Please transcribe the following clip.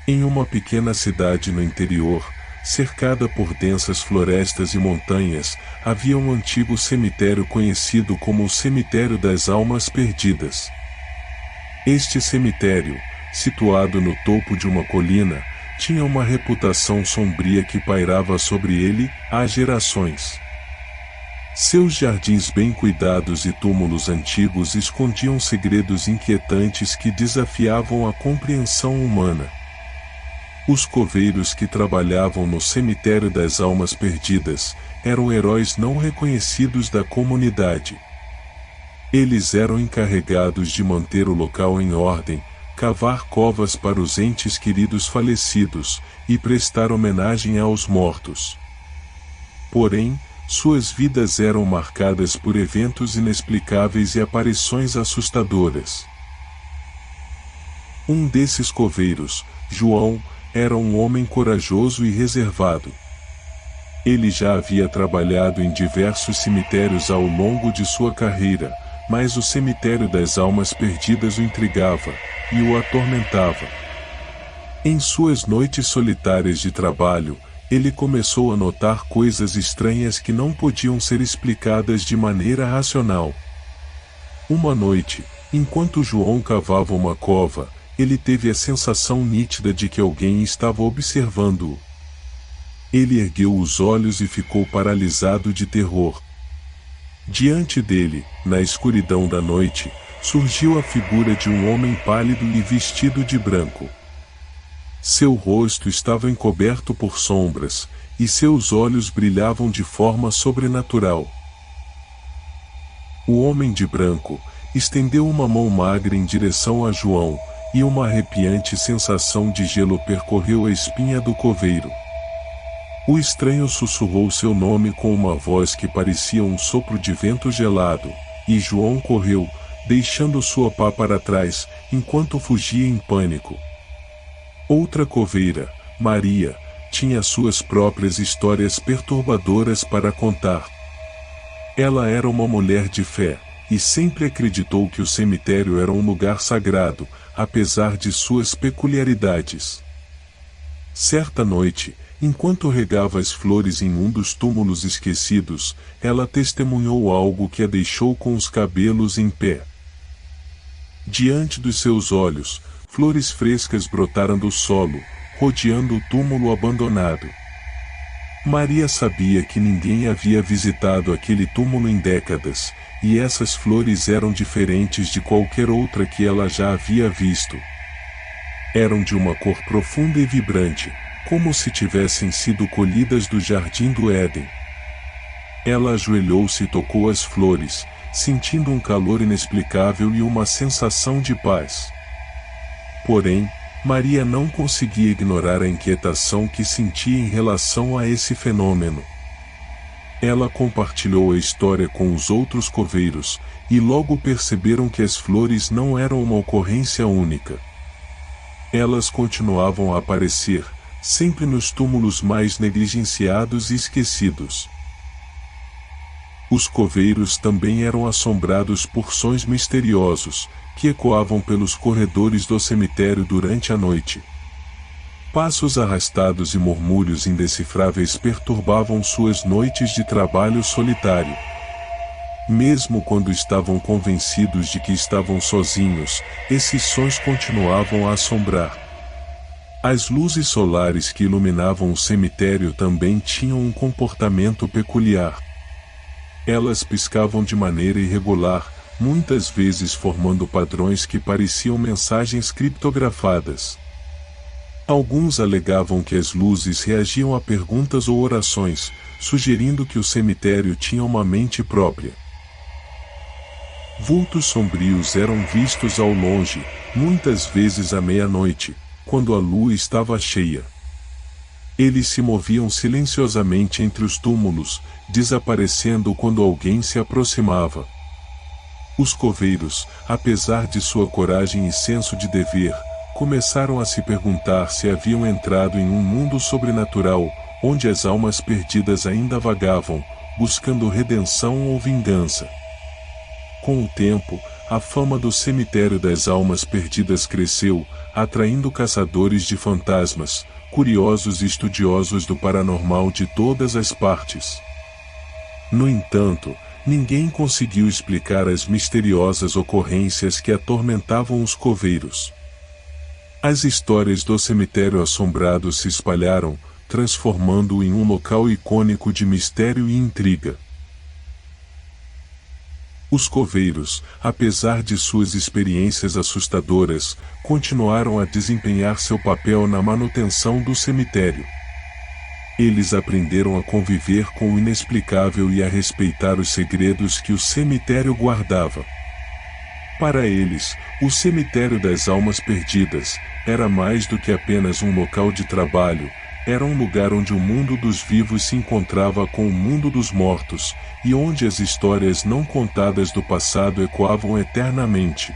Em uma pequena cidade no interior, cercada por densas florestas e montanhas, havia um antigo cemitério conhecido como o Cemitério das Almas Perdidas. Este cemitério, situado no topo de uma colina, tinha uma reputação sombria que pairava sobre ele há gerações. Seus jardins bem cuidados e túmulos antigos escondiam segredos inquietantes que desafiavam a compreensão humana. Os coveiros que trabalhavam no Cemitério das Almas Perdidas eram heróis não reconhecidos da comunidade. Eles eram encarregados de manter o local em ordem, cavar covas para os entes queridos falecidos e prestar homenagem aos mortos. Porém, suas vidas eram marcadas por eventos inexplicáveis e aparições assustadoras. Um desses coveiros, João, era um homem corajoso e reservado. Ele já havia trabalhado em diversos cemitérios ao longo de sua carreira, mas o Cemitério das Almas Perdidas o intrigava e o atormentava. Em suas noites solitárias de trabalho, ele começou a notar coisas estranhas que não podiam ser explicadas de maneira racional. Uma noite, enquanto João cavava uma cova, ele teve a sensação nítida de que alguém estava observando-o. Ele ergueu os olhos e ficou paralisado de terror. Diante dele, na escuridão da noite, surgiu a figura de um homem pálido e vestido de branco. Seu rosto estava encoberto por sombras, e seus olhos brilhavam de forma sobrenatural. O homem de branco estendeu uma mão magra em direção a João, e uma arrepiante sensação de gelo percorreu a espinha do coveiro. O estranho sussurrou seu nome com uma voz que parecia um sopro de vento gelado, e João correu, deixando sua pá para trás, enquanto fugia em pânico. Outra coveira, Maria, tinha suas próprias histórias perturbadoras para contar. Ela era uma mulher de fé, e sempre acreditou que o cemitério era um lugar sagrado, apesar de suas peculiaridades. Certa noite, enquanto regava as flores em um dos túmulos esquecidos, ela testemunhou algo que a deixou com os cabelos em pé. Diante dos seus olhos, flores frescas brotaram do solo, rodeando o túmulo abandonado. Maria sabia que ninguém havia visitado aquele túmulo em décadas, e essas flores eram diferentes de qualquer outra que ela já havia visto. Eram de uma cor profunda e vibrante, como se tivessem sido colhidas do jardim do Éden. Ela ajoelhou-se e tocou as flores, sentindo um calor inexplicável e uma sensação de paz. Porém, Maria não conseguia ignorar a inquietação que sentia em relação a esse fenômeno. Ela compartilhou a história com os outros coveiros, e logo perceberam que as flores não eram uma ocorrência única. Elas continuavam a aparecer, sempre nos túmulos mais negligenciados e esquecidos. Os coveiros também eram assombrados por sons misteriosos, que ecoavam pelos corredores do cemitério durante a noite. Passos arrastados e murmúrios indecifráveis perturbavam suas noites de trabalho solitário. Mesmo quando estavam convencidos de que estavam sozinhos, esses sons continuavam a assombrar. As luzes solares que iluminavam o cemitério também tinham um comportamento peculiar. Elas piscavam de maneira irregular, muitas vezes formando padrões que pareciam mensagens criptografadas. Alguns alegavam que as luzes reagiam a perguntas ou orações, sugerindo que o cemitério tinha uma mente própria. Vultos sombrios eram vistos ao longe, muitas vezes à meia-noite, quando a lua estava cheia. Eles se moviam silenciosamente entre os túmulos, desaparecendo quando alguém se aproximava. Os coveiros, apesar de sua coragem e senso de dever, começaram a se perguntar se haviam entrado em um mundo sobrenatural, onde as almas perdidas ainda vagavam, buscando redenção ou vingança. Com o tempo, a fama do cemitério das almas perdidas cresceu, atraindo caçadores de fantasmas, curiosos e estudiosos do paranormal de todas as partes. No entanto, ninguém conseguiu explicar as misteriosas ocorrências que atormentavam os coveiros. As histórias do cemitério assombrado se espalharam, transformando-o em um local icônico de mistério e intriga. Os coveiros, apesar de suas experiências assustadoras, continuaram a desempenhar seu papel na manutenção do cemitério. Eles aprenderam a conviver com o inexplicável e a respeitar os segredos que o cemitério guardava. Para eles, o cemitério das almas perdidas era mais do que apenas um local de trabalho, era um lugar onde o mundo dos vivos se encontrava com o mundo dos mortos, e onde as histórias não contadas do passado ecoavam eternamente.